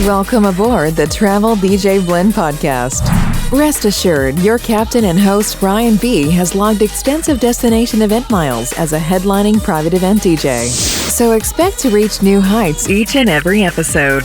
Welcome aboard the Travel DJ Blend podcast. Rest assured, your captain and host Brian B. has logged extensive destination event miles as a headlining private event DJ. So expect to reach new heights each and every episode.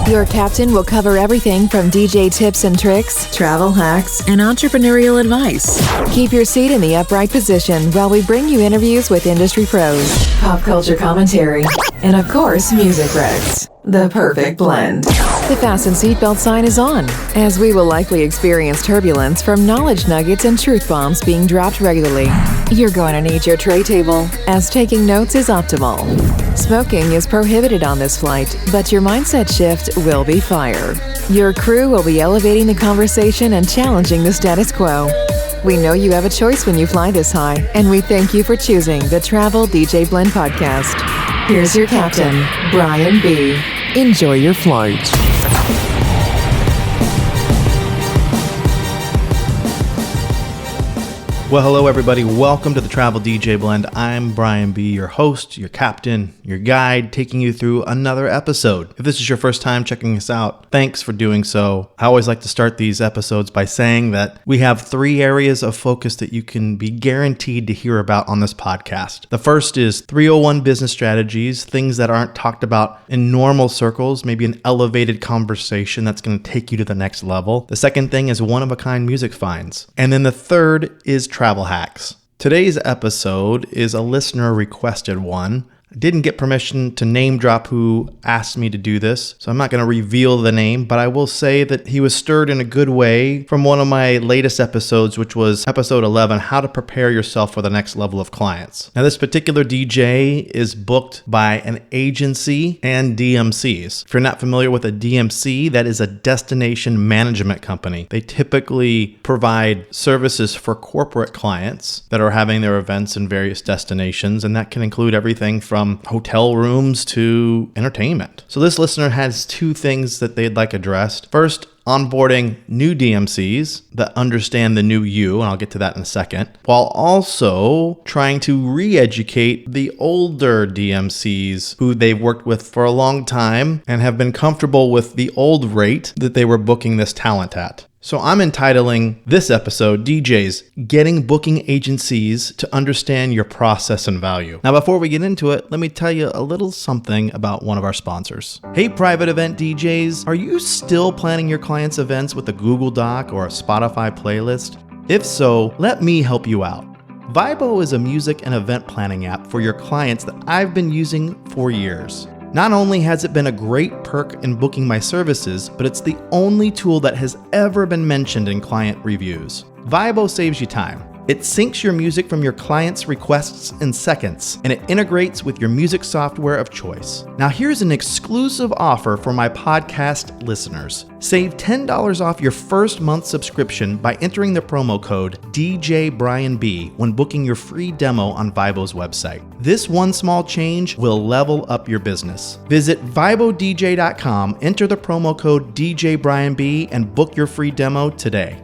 Your captain will cover everything from DJ tips and tricks, travel hacks, and entrepreneurial advice. Keep your seat in the upright position while we bring you interviews with industry pros, pop culture commentary, and of course, music recs. The perfect blend. The fasten seatbelt sign is on, as we will likely experience turbulence from knowledge nuggets and truth bombs being dropped regularly. You're going to need your tray table, as taking notes is optimal. Smoking is prohibited on this flight, but your mindset shift will be fire. Your crew will be elevating the conversation and challenging the status quo. We know you have a choice when you fly this high, and we thank you for choosing the Travel DJ Blend podcast. Here's your captain, Brian B. Enjoy your flight. Well, hello everybody. Welcome to the Travel DJ Blend. I'm Brian B., your host, your captain, your guide, taking you through another episode. If this is your first time checking us out, thanks for doing so. I always like to start these episodes by saying that we have 3 areas of focus that you can be guaranteed to hear about on this podcast. The first is 301 business strategies, things that aren't talked about in normal circles, maybe an elevated conversation that's going to take you to the next level. The second thing is one-of-a-kind music finds. And then the third is travel hacks. Today's episode is a listener requested one. I didn't get permission to name drop who asked me to do this, so I'm not going to reveal the name, but I will say that he was stirred in a good way from one of my latest episodes, which was episode 11, How to Prepare Yourself for the Next Level of Clients. Now, this particular DJ is booked by an agency and DMCs. If you're not familiar with a DMC, that is a destination management company. They typically provide services for corporate clients that are having their events in various destinations, and that can include everything from hotel rooms to entertainment. So this listener has 2 things that they'd like addressed. First, onboarding new DMCs that understand the new you, and I'll get to that in a second, while also trying to re-educate the older DMCs who they've worked with for a long time and have been comfortable with the old rate that they were booking this talent at. So I'm entitling this episode, DJs, Getting Booking Agencies to Understand Your Process and Value. Now, before we get into it, let me tell you a little something about one of our sponsors. Hey, private event DJs, are you still planning your clients' events with a Google Doc or a Spotify playlist? If so, let me help you out. Vibo is a music and event planning app for your clients that I've been using for years. Not only has it been a great perk in booking my services, but it's the only tool that has ever been mentioned in client reviews. Vibo saves you time. It syncs your music from your clients' requests in seconds, and it integrates with your music software of choice. Now here's an exclusive offer for my podcast listeners. Save $10 off your first month subscription by entering the promo code DJBrianB when booking your free demo on Vibo's website. This one small change will level up your business. Visit ViboDJ.com, enter the promo code DJBrianB, and book your free demo today.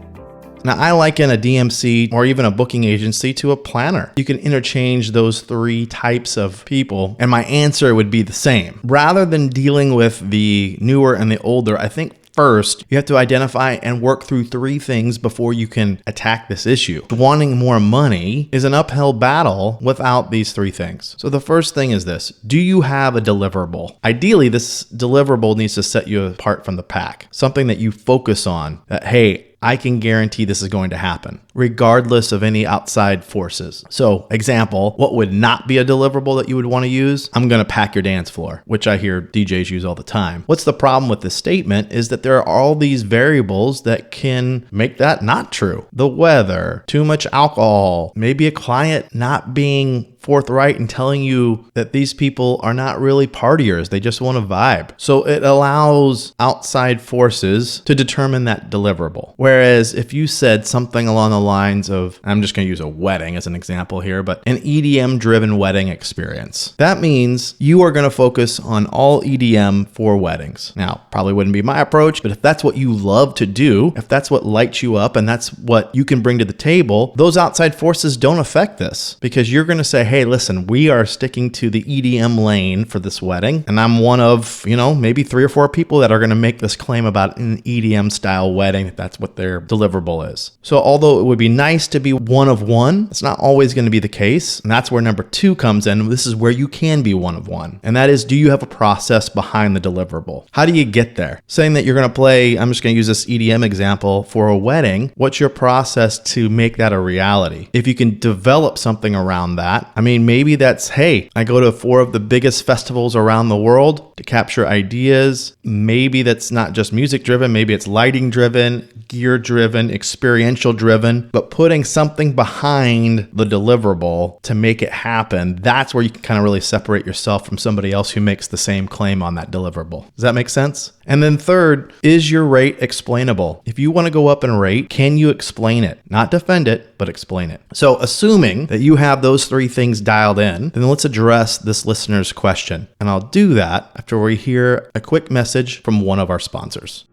Now, I liken a DMC or even a booking agency to a planner. You can interchange those 3 types of people, and my answer would be the same. Rather than dealing with the newer and the older, I think first, you have to identify and work through 3 things before you can attack this issue. Wanting more money is an uphill battle without these 3 things. So the first thing is this: do you have a deliverable? Ideally, this deliverable needs to set you apart from the pack. Something that you focus on, that, hey, I can guarantee this is going to happen, regardless of any outside forces. So, example, what would not be a deliverable that you would want to use? I'm going to pack your dance floor, which I hear DJs use all the time. What's the problem with this statement is that there are all these variables that can make that not true. The weather, too much alcohol, maybe a client not being forthright in telling you that these people are not really partiers. They just want to vibe. So it allows outside forces to determine that deliverable. Whereas if you said something along the lines of, I'm just going to use a wedding as an example here, but an EDM driven wedding experience, that means you are going to focus on all EDM for weddings. Now, probably wouldn't be my approach, but if that's what you love to do, if that's what lights you up and that's what you can bring to the table, those outside forces don't affect this, because you're going to say, hey, hey, listen, we are sticking to the EDM lane for this wedding. And I'm one of, maybe 3 or 4 people that are going to make this claim about an EDM style wedding, if that's what their deliverable is. So although it would be nice to be one of one, it's not always going to be the case. And that's where number 2 comes in. This is where you can be one of one. And that is, do you have a process behind the deliverable? How do you get there? Saying that you're going to play, I'm just going to use this EDM example for a wedding. What's your process to make that a reality? If you can develop something around that, maybe that's, hey, I go to 4 of the biggest festivals around the world to capture ideas. Maybe that's not just music driven. Maybe it's lighting driven, gear driven, experiential driven, but putting something behind the deliverable to make it happen. That's where you can kind of really separate yourself from somebody else who makes the same claim on that deliverable. Does that make sense? And then third, is your rate explainable? If you want to go up in rate, can you explain it? Not defend it, but explain it. So assuming that you have those 3 things dialed in, then let's address this listener's question. And I'll do that after we hear a quick message from one of our sponsors.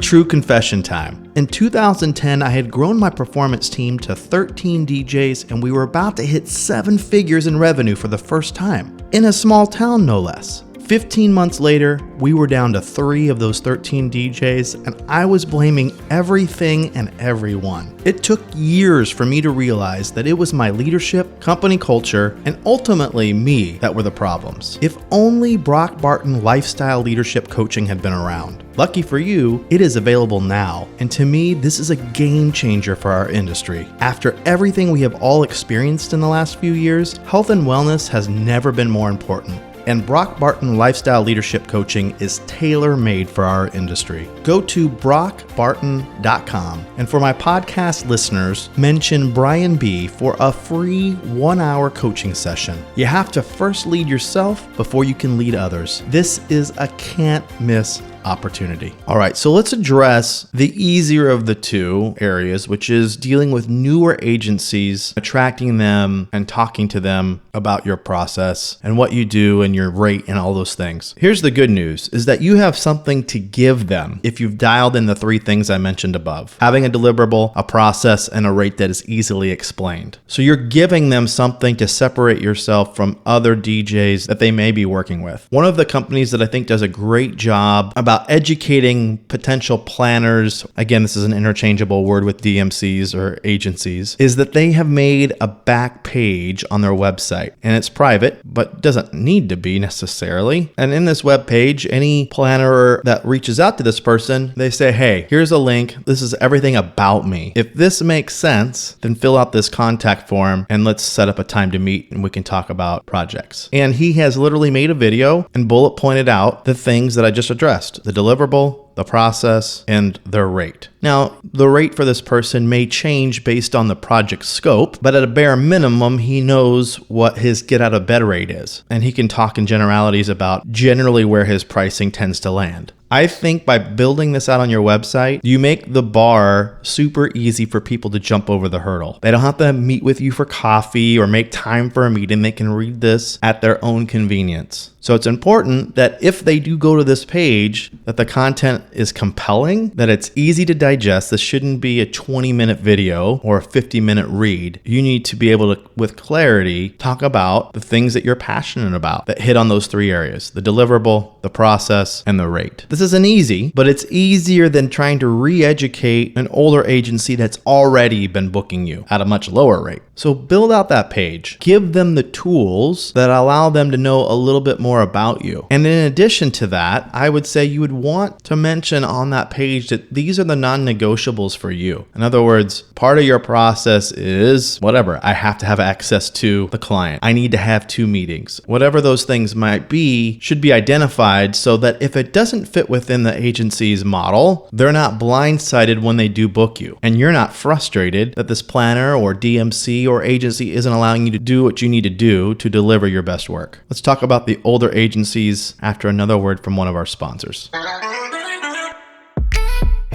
True confession time. In 2010, I had grown my performance team to 13 DJs, and we were about to hit 7 figures in revenue for the first time. In a small town, no less. 15 months later, we were down to 3 of those 13 DJs, and I was blaming everything and everyone. It took years for me to realize that it was my leadership, company culture, and ultimately me that were the problems. If only Brock Barton Lifestyle Leadership Coaching had been around. Lucky for you, it is available now. And to me, this is a game changer for our industry. After everything we have all experienced in the last few years, health and wellness has never been more important. And Brock Barton Lifestyle Leadership Coaching is tailor-made for our industry. Go to brockbarton.com, and for my podcast listeners, mention Brian B for a free 1-hour coaching session. You have to first lead yourself before you can lead others. This is a can't miss opportunity. All right, so let's address the easier of the 2 areas, which is dealing with newer agencies, attracting them and talking to them about your process and what you do and your rate and all those things. Here's the good news, is that you have something to give them if you've dialed in the 3 things I mentioned above. Having a deliverable, a process, and a rate that is easily explained. So you're giving them something to separate yourself from other DJs that they may be working with. One of the companies that I think does a great job about educating potential planners, again, this is an interchangeable word with DMCs or agencies, is that they have made a back page on their website. And it's private, but doesn't need to be necessarily. And in this web page, any planner that reaches out to this person, they say, hey, here's a link. This is everything about me. If this makes sense, then fill out this contact form and let's set up a time to meet and we can talk about projects. And he has literally made a video and bullet pointed out the things that I just addressed. The deliverable, the process, and their rate. Now, the rate for this person may change based on the project scope, but at a bare minimum, he knows what his get out of bed rate is. And he can talk in generalities about generally where his pricing tends to land. I think by building this out on your website, you make the bar super easy for people to jump over the hurdle. They don't have to meet with you for coffee or make time for a meeting. They can read this at their own convenience. So it's important that if they do go to this page, that the content is compelling, that it's easy to digest. This shouldn't be a 20-minute video or a 50-minute read. You need to be able to, with clarity, talk about the things that you're passionate about that hit on those 3 areas: the deliverable, the process, and the rate. This isn't easy, but it's easier than trying to re-educate an older agency that's already been booking you at a much lower rate. So build out that page. Give them the tools that allow them to know a little bit more about you. And in addition to that, I would say you would want to mention on that page that these are the non-negotiables for you. In other words, part of your process is whatever. I have to have access to the client. I need to have 2 meetings. Whatever those things might be should be identified so that if it doesn't fit within the agency's model, they're not blindsided when they do book you. And you're not frustrated that this planner or DMC or agency isn't allowing you to do what you need to do to deliver your best work. Let's talk about the older agencies after another word from one of our sponsors.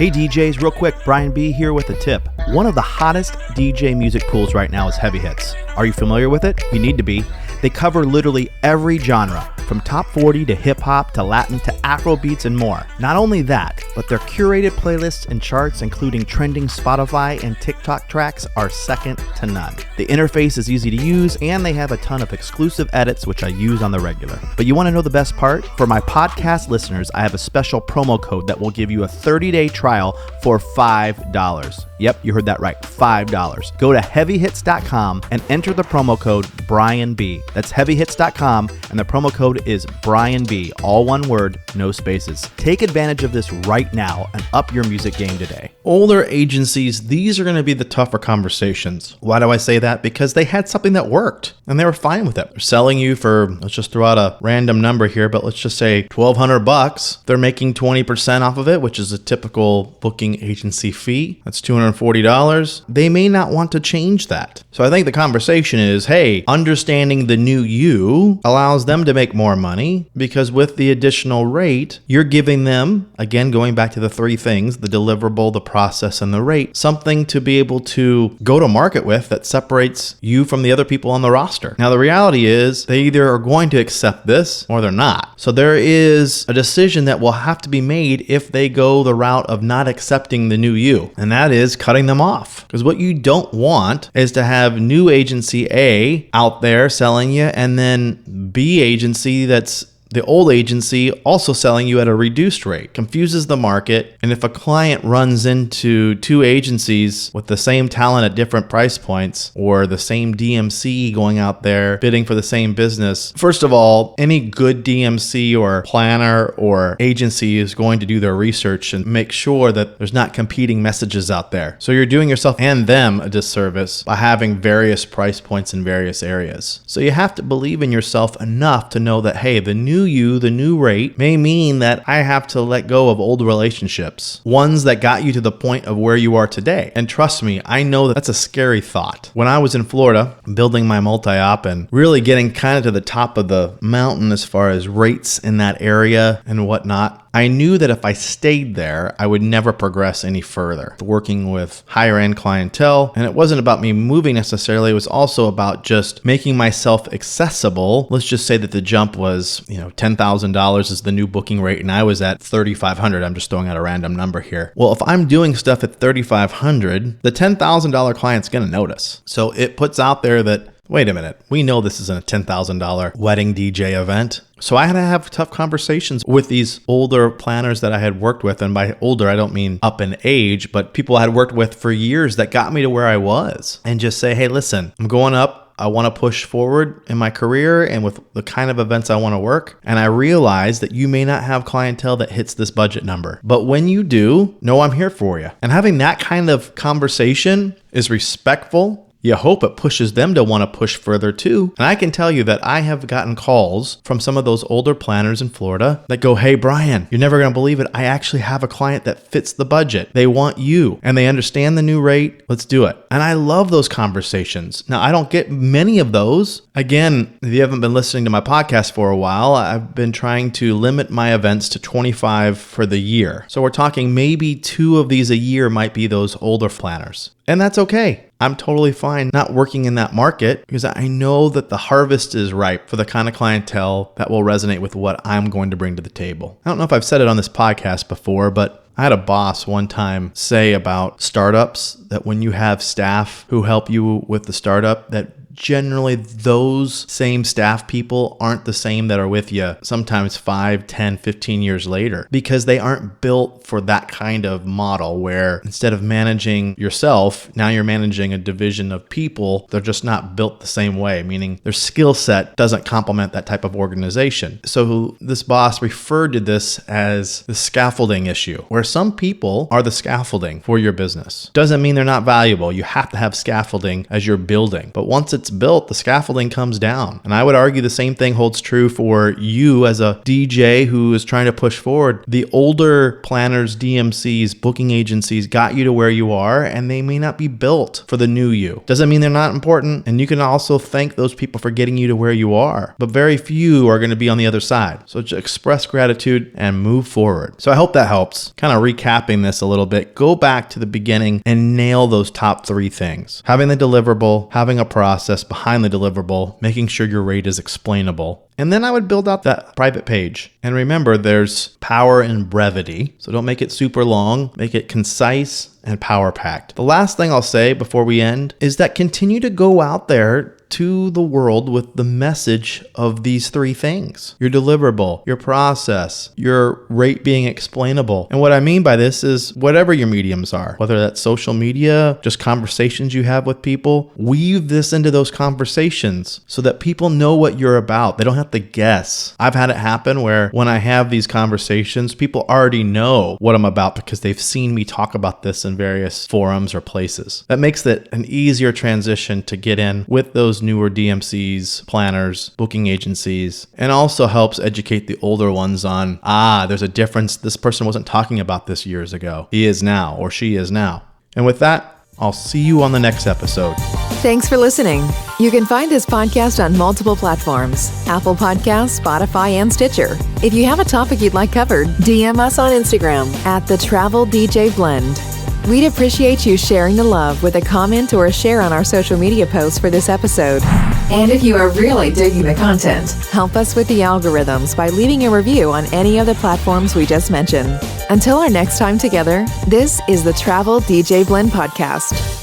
Hey DJs, real quick, Brian B here with a tip. One of the hottest DJ music pools right now is Heavy Hits. Are you familiar with it? You need to be. They cover literally every genre, from top 40 to hip hop to Latin to Afro beats and more. Not only that, but their curated playlists and charts, including trending Spotify and TikTok tracks, are second to none. The interface is easy to use, and they have a ton of exclusive edits, which I use on the regular. But you want to know the best part? For my podcast listeners, I have a special promo code that will give you a 30-day trial for $5. Yep, you heard that right, $5. Go to heavyhits.com and enter the promo code BrianB. That's heavyhits.com, and the promo code is BrianB, all one word, no spaces. Take advantage of this right now and up your music game today. Older agencies, these are going to be the tougher conversations. Why do I say that? Because they had something that worked and they were fine with it. They're selling you for, let's just throw out a random number here, but let's just say $1,200. They're making 20% off of it, which is a typical booking agency fee. That's $240. They may not want to change that. So I think the conversation is, hey, understanding the new you allows them to make more money, because with the additional rate, you're giving them, again, going back to the three things, the deliverable, the process, and the rate, something to be able to go to market with that separates you from the other people on the roster. Now, the reality is they either are going to accept this or they're not. So there is a decision that will have to be made if they go the route of not accepting the new you, and that is cutting them off. Because what you don't want is to have new agency A out there selling you, and then B agency that's the old agency also selling you at a reduced rate. Confuses the market. And if a client runs into two agencies with the same talent at different price points, or the same DMC going out there bidding for the same business, first of all, any good DMC or planner or agency is going to do their research and make sure that there's not competing messages out there. So you're doing yourself and them a disservice by having various price points in various areas. So you have to believe in yourself enough to know that, hey, the new you, the new rate, may mean that I have to let go of old relationships, ones that got you to the point of where you are today. And trust me, I know that that's a scary thought. When I was in Florida building my multi-op and really getting kind of to the top of the mountain as far as rates in that area and whatnot, I knew that if I stayed there, I would never progress any further. Working with higher end clientele, and it wasn't about me moving necessarily, it was also about just making myself accessible. Let's just say that the jump was, $10,000 is the new booking rate, and I was at $3,500. I'm just throwing out a random number here. Well, if I'm doing stuff at $3,500, the $10,000 client's gonna notice. So it puts out there that, wait a minute, we know this isn't a $10,000 wedding DJ event. So I had to have tough conversations with these older planners that I had worked with. And by older, I don't mean up in age, but people I had worked with for years that got me to where I was, and just say, hey, listen, I'm going up. I want to push forward in my career and with the kind of events I want to work. And I realize that you may not have clientele that hits this budget number. But when you do, know I'm here for you. And having that kind of conversation is respectful. You hope it pushes them to want to push further too. And I can tell you that I have gotten calls from some of those older planners in Florida that go, hey, Brian, you're never going to believe it. I actually have a client that fits the budget. They want you and they understand the new rate. Let's do it. And I love those conversations. Now, I don't get many of those. Again, if you haven't been listening to my podcast for a while, I've been trying to limit my events to 25 for the year. So we're talking maybe 2 of these a year might be those older planners. And that's okay. I'm totally fine not working in that market, because I know that the harvest is ripe for the kind of clientele that will resonate with what I'm going to bring to the table. I don't know if I've said it on this podcast before, but I had a boss one time say about startups that when you have staff who help you with the startup, that generally those same staff people aren't the same that are with you sometimes 5, 10, 15 years later, because they aren't built for that kind of model where instead of managing yourself, now you're managing a division of people. They're just not built the same way, meaning their skill set doesn't complement that type of organization. So this boss referred to this as the scaffolding issue, where some people are the scaffolding for your business. Doesn't mean they're not valuable. You have to have scaffolding as you're building. But once it's it's built, the scaffolding comes down. And I would argue the same thing holds true for you as a DJ who is trying to push forward. The older planners, DMCs, booking agencies got you to where you are, and they may not be built for the new you. Doesn't mean they're not important, and you can also thank those people for getting you to where you are. But very few are going to be on the other side. So just express gratitude and move forward. So I hope that helps. Kind of recapping this a little bit, go back to the beginning and nail those top 3 things. Having the deliverable, having a process behind the deliverable, making sure your rate is explainable. And then I would build out that private page. And remember, there's power in brevity. So don't make it super long, make it concise and power packed. The last thing I'll say before we end is that continue to go out there to the world with the message of these 3 things: your deliverable, your process, your rate being explainable. And what I mean by this is whatever your mediums are, whether that's social media, just conversations you have with people, weave this into those conversations so that people know what you're about. They don't have to guess. I've had it happen where when I have these conversations, people already know what I'm about because they've seen me talk about this in various forums or places. That makes it an easier transition to get in with those newer DMCs, planners, booking agencies, and also helps educate the older ones on, there's a difference. This person wasn't talking about this years ago. He is now, or she is now. And with that, I'll see you on the next episode. Thanks for listening. You can find this podcast on multiple platforms: Apple Podcasts, Spotify, and Stitcher. If you have a topic you'd like covered, DM us on Instagram at The Travel DJ Blend. We'd appreciate you sharing the love with a comment or a share on our social media posts for this episode. And if you are really digging the content, help us with the algorithms by leaving a review on any of the platforms we just mentioned. Until our next time together, this is the Travel DJ Blend Podcast.